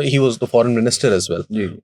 he was the foreign minister as well,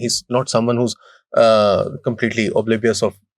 he's not someone who's completely oblivious of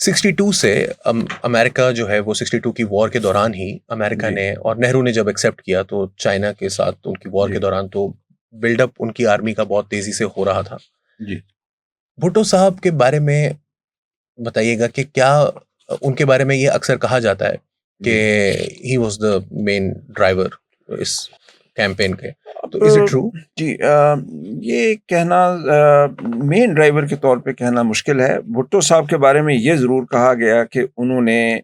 62 سے امریکہ جو ہے وہ 62 کی وار کے دوران ہی امریکہ جی نے اور نہرو نے جب ایکسیپٹ کیا تو چائنا کے ساتھ ان کی وار جی کے دوران تو بلڈ اپ ان کی آرمی کا بہت تیزی سے ہو رہا تھا. جی بھٹو صاحب کے بارے میں بتائیے گا کہ کیا ان کے بارے میں یہ اکثر کہا جاتا ہے کہ جی he was the main driver اس کیمپین کے, تو اب از اٹ ٹرو؟ جی یہ کہنا مین ڈرائیور کے طور پہ کہنا مشکل ہے. بھٹو صاحب کے بارے میں یہ ضرور کہا گیا کہ انہوں نے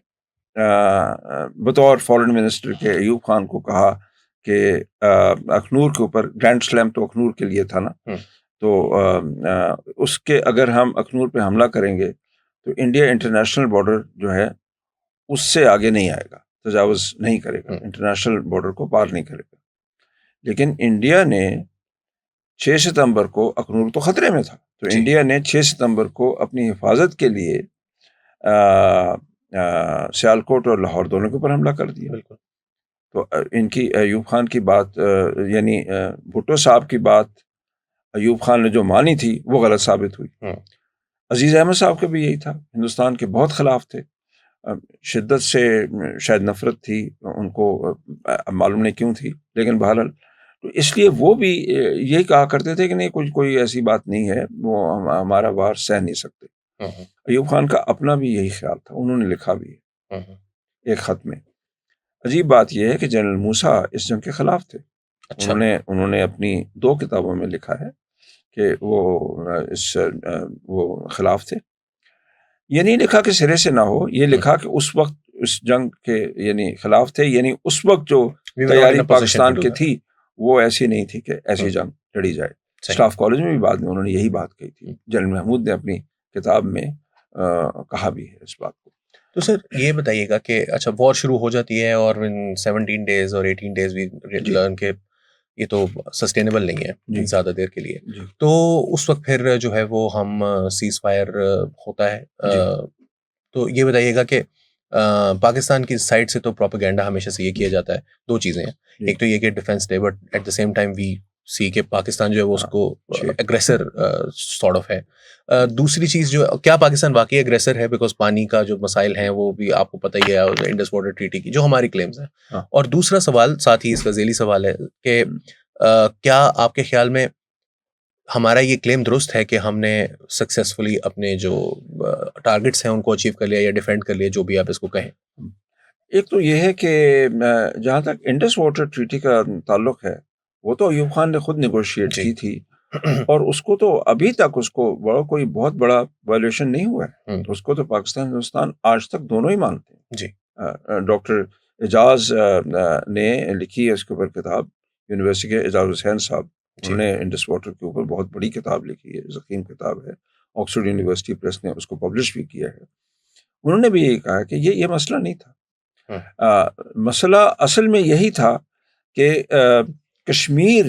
بطور فارن منسٹر کے ایوب خان کو کہا کہ اخنور کے اوپر گرینڈ سلیم تو اخنور کے لیے تھا نا, تو اس کے اگر ہم اخنور پہ حملہ کریں گے تو انڈیا انٹرنیشنل بارڈر جو ہے اس سے آگے نہیں آئے گا, تجاوز نہیں کرے گا, انٹرنیشنل بارڈر کو پار نہیں کرے گا. لیکن انڈیا نے 6 ستمبر کو اخنور تو خطرے میں تھا, تو جی انڈیا نے 6 ستمبر کو اپنی حفاظت کے لیے سیالکوٹ اور لاہور دونوں کے اوپر حملہ کر دیا. بالکل. تو ان کی ایوب خان کی بات یعنی بھٹو صاحب کی بات ایوب خان نے جو مانی تھی وہ غلط ثابت ہوئی. عزیز احمد صاحب کا بھی یہی تھا, ہندوستان کے بہت خلاف تھے, شدت سے شاید نفرت تھی ان کو, معلوم نہیں کیوں تھی, لیکن بہرحال تو اس لیے وہ بھی یہی کہا کرتے تھے کہ نہیں کوئی ایسی بات نہیں ہے, وہ ہمارا وار سہ نہیں سکتے. ایوب خان کا اپنا بھی یہی خیال تھا, انہوں نے لکھا بھی ہے ایک خط میں. عجیب بات یہ ہے کہ جنرل موسیٰ اس جنگ کے خلاف تھے. اچھا. انہوں نے اپنی 2 کتابوں میں لکھا ہے کہ وہ خلاف تھے. یہ نہیں لکھا کہ سرے سے نہ ہو, یہ لکھا کہ اس وقت اس جنگ کے یعنی خلاف تھے, یعنی اس وقت جو تیاری پاکستان کی تھی وہ ایسی نہیں تھی کہ ایسی جنگ لڑی جائے. اسٹاف کالج میں بھی بعد میں انہوں نے یہی بات کہی تھی, جنرل محمود نے اپنی کتاب میں کہا بھی ہے اس بات کو. تو سر یہ بتائیے گا کہ اچھا وار شروع ہو جاتی ہے اور 17 ڈیز اور 18 ڈیز وی لرن کے یہ تو سسٹینیبل نہیں ہے زیادہ دیر کے لیے, تو اس وقت پھر جو ہے وہ ہم سیز فائر ہوتا ہے. تو یہ بتائیے گا کہ پاکستان کی سائڈ سے تو پروپیگنڈا ہمیشہ سے یہ کیا جاتا ہے, 2 چیزیں ہیں, ایک تو یہ کہ defence day, but at the same time we see کہ پاکستان جو ہے وہ اس کو ایگریسر سارٹ آف ہے. دوسری چیز جو کیا پاکستان واقعی ایگریسر ہے, بیکاز پانی کا جو مسائل ہیں وہ بھی آپ کو پتہ ہی ہے, انڈس واٹر ٹریٹی کی جو ہماری کلیمز ہیں. اور دوسرا سوال ساتھ ہی اس کا ذیلی سوال ہے کہ کیا آپ کے خیال میں ہمارا یہ کلیم درست ہے کہ ہم نے سکسیسفلی اپنے جو ٹارگٹس ہیں ان کو اچیو کر لیا یا ڈیفینڈ کر لیا, جو بھی آپ اس کو کہیں؟ ایک تو یہ ہے کہ جہاں تک انڈس واٹر ٹریٹی کا تعلق ہے وہ تو ایوب خان نے خود نیگوشیٹ کی تھی, اور اس کو تو ابھی تک اس کو کوئی بہت بڑا وائلیشن نہیں ہوا ہے. اس کو تو پاکستان ہندوستان آج تک دونوں ہی مانتے ہیں. جی ڈاکٹر اعجاز نے لکھی ہے اس کے اوپر کتاب, یونیورسٹی کے اعجاز حسین صاحب, انہوں نے انڈس واٹر کے اوپر بہت بڑی کتاب لکھی ہے, ضخیم کتاب ہے, آکسفورڈ یونیورسٹی پریس نے اس کو پبلش بھی کیا ہے. انہوں نے بھی یہی کہا کہ یہ مسئلہ نہیں تھا. مسئلہ اصل میں یہی تھا کہ کشمیر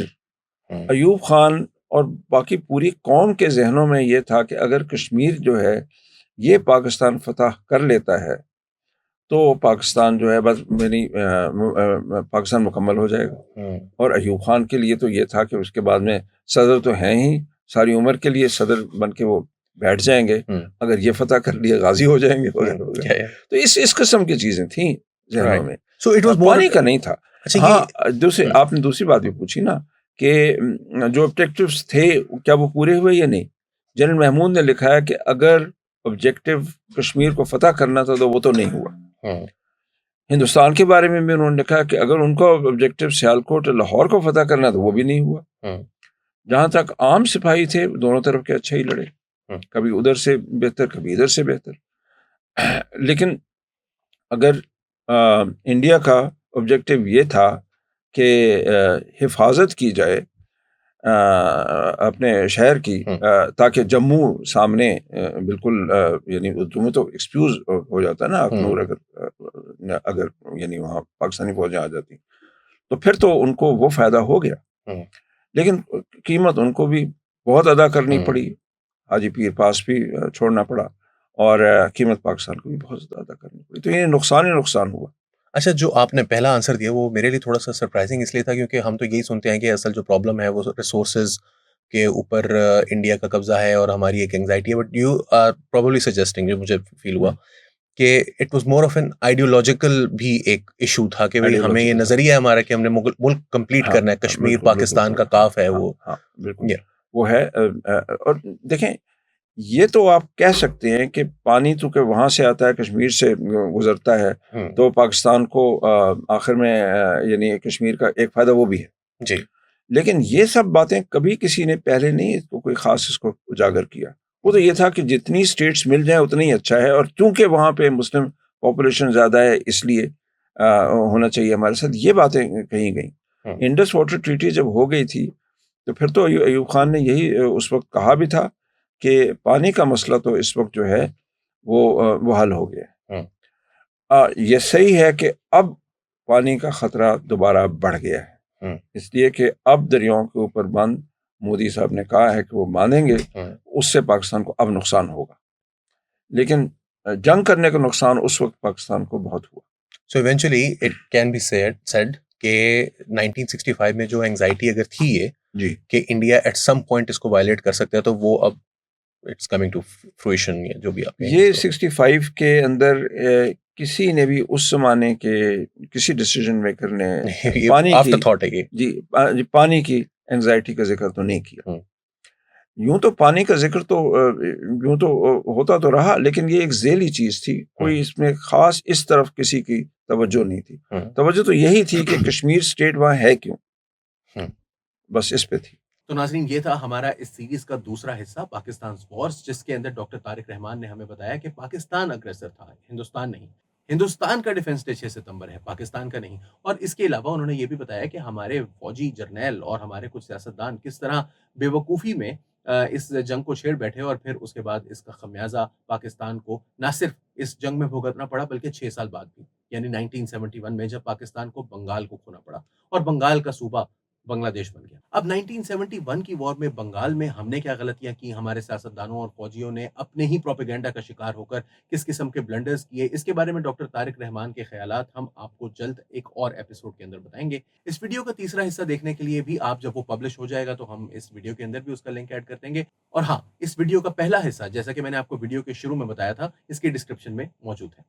ایوب خان اور باقی پوری قوم کے ذہنوں میں یہ تھا کہ اگر کشمیر جو ہے یہ پاکستان فتح کر لیتا ہے تو پاکستان جو ہے بس پاکستان مکمل ہو جائے گا. اور ایوب خان کے لیے تو یہ تھا کہ اس کے بعد میں صدر تو ہیں ہی, ساری عمر کے لیے صدر بن کے وہ بیٹھ جائیں گے, اگر یہ فتح کر لیے غازی ہو جائیں گے. تو اس قسم کی چیزیں تھیں ذہنوں میں, پانی کا نہیں تھا. ہاں آپ نے دوسری بات بھی پوچھی نا کہ جو آبجیکٹیوز تھے کیا وہ پورے ہوئے یا نہیں. جنرل محمود نے لکھا ہے کہ اگر آبجیکٹیو کشمیر کو فتح کرنا تھا تو وہ تو نہیں ہوا. ہندوستان کے بارے میں بھی انہوں نے لکھا کہ اگر ان کو آبجیکٹیو سیالکوٹ لاہور کو فتح کرنا تو وہ بھی نہیں ہوا. جہاں تک عام سپاہی تھے دونوں طرف کے اچھا ہی لڑے, کبھی ادھر سے بہتر کبھی ادھر سے بہتر. لیکن اگر انڈیا کا آبجیکٹیو یہ تھا کہ حفاظت کی جائے اپنے شہر کی, تاکہ جموں سامنے بالکل یعنی تمہیں تو ایکسپیوز ہو جاتا ہے نا اخنور, اگر یعنی وہاں پاکستانی فوجیں آ جاتی تو پھر تو ان کو وہ فائدہ ہو گیا. لیکن قیمت ان کو بھی بہت ادا کرنی پڑی, حاجی پیر پاس بھی چھوڑنا پڑا, اور قیمت پاکستان کو بھی بہت زیادہ ادا کرنی پڑی. تو یہ نقصان ہی نقصان ہوا. اچھا, جو آپ نے پہلا آنسر دیا وہ میرے لیے تھوڑا سا سرپرائزنگ اس لیے تھا کیونکہ ہم تو یہی سنتے ہیں کہ اصل جو پرابلم ہے وہ ریسورسز کے اوپر انڈیا کا قبضہ ہے اور ہماری ایک اینگزائٹی ہے, but you are probably suggesting, جو مجھے فیل ہوا کہ it was more of an ideological بھی ایک ایشو تھا کہ بھئی ہمیں یہ نظریہ ہے ہمارا کہ ہم نے ملک کمپلیٹ کرنا ہے, کشمیر پاکستان کا کاف ہے وہ. بالکل وہ ہے. اور دیکھیں یہ تو آپ کہہ سکتے ہیں کہ پانی تو کہ وہاں سے آتا ہے, کشمیر سے گزرتا ہے, تو پاکستان کو آخر میں یعنی کشمیر کا ایک فائدہ وہ بھی ہے جی. لیکن یہ سب باتیں کبھی کسی نے پہلے نہیں اس کو کوئی خاص اس کو اجاگر کیا. وہ تو یہ تھا کہ جتنی اسٹیٹس مل جائیں اتنا ہی اچھا ہے, اور چونکہ وہاں پہ مسلم پاپولیشن زیادہ ہے اس لیے ہونا چاہیے ہمارے ساتھ, یہ باتیں کہیں گئیں. انڈس واٹر ٹریٹی جب ہو گئی تھی تو پھر تو ایوب خان نے یہی اس وقت کہا بھی تھا کہ پانی کا مسئلہ تو اس وقت جو ہے وہ حل ہو گیا. یہ صحیح ہے کہ اب پانی کا خطرہ دوبارہ بڑھ گیا ہے, اس لیے کہ اب دریاؤں کے اوپر بند مودی صاحب نے کہا ہے کہ وہ باندھیں گے, اس سے پاکستان کو اب نقصان ہوگا, لیکن جنگ کرنے کا نقصان اس وقت پاکستان کو بہت ہوا. So eventually it can be said کہ 1965 میں جو اینگزائٹی اگر تھی یہ جی کہ انڈیا ایٹ سم پوائنٹ اس کو وائلیٹ کر سکتا ہے, تو وہ اب اٹس کمنگ ٹو فرویشن, جو بھی آپ یہ 65 کے اندر کسی نے بھی اس زمانے کے کسی ڈیسیژن میکر نے پانی آفٹر تھاٹ ہے جی پانی کی اینگزائٹی کا ذکر تو نہیں کیا. یوں تو پانی کا ذکر تو یوں تو ہوتا تو رہا, لیکن یہ ایک ذیلی چیز تھی, کوئی اس میں خاص اس طرف کسی کی توجہ نہیں تھی. توجہ تو یہی تھی کہ کشمیر اسٹیٹ وہاں ہے کیوں, بس اس پہ تھی. تو ناظرین یہ تھا ہمارا اس سیریز کا دوسرا حصہ پاکستان وارز, جس کے اندر ڈاکٹر طارق رحمان نے ہمیں بتایا کہ پاکستان اگریسر تھا, ہندوستان نہیں. ہندوستان کا ڈیفنس ڈے 6 ستمبر ہے, پاکستان کا نہیں. اور اس کے علاوہ انہوں نے یہ بھی بتایا کہ ہمارے فوجی جرنیل اور ہمارے کچھ سیاستدان کس طرح بے وقوفی میں اس جنگ کو چھیڑ بیٹھے, اور پھر اس کے بعد اس کا خمیازہ پاکستان کو نہ صرف اس جنگ میں بھگتنا پڑا بلکہ 6 سال بعد بھی, یعنی 1971 میں جب پاکستان کو بنگال کو کھونا پڑا اور بنگال کا صوبہ بنگلہ دیش بن گیا. اب 1971 کی وار میں بنگال میں ہم نے کیا غلطیاں کی, ہمارے سیاستدانوں اور فوجیوں نے اپنے ہی پروپیگنڈا کا شکار ہو کر کس قسم کے بلنڈرز کیے, اس کے بارے میں ڈاکٹر طارق رحمان کے خیالات ہم آپ کو جلد ایک اور ایپیسوڈ کے اندر بتائیں گے. اس ویڈیو کا تیسرا حصہ دیکھنے کے لیے بھی آپ جب وہ پبلش ہو جائے گا تو ہم اس ویڈیو کے اندر بھی اس کا لنک ایڈ کر دیں گے. اور ہاں, اس ویڈیو کا پہلا حصہ جیسا کہ میں نے آپ کو ویڈیو کے شروع میں بتایا تھا, اس کی ڈسکرپشن میں موجود ہے.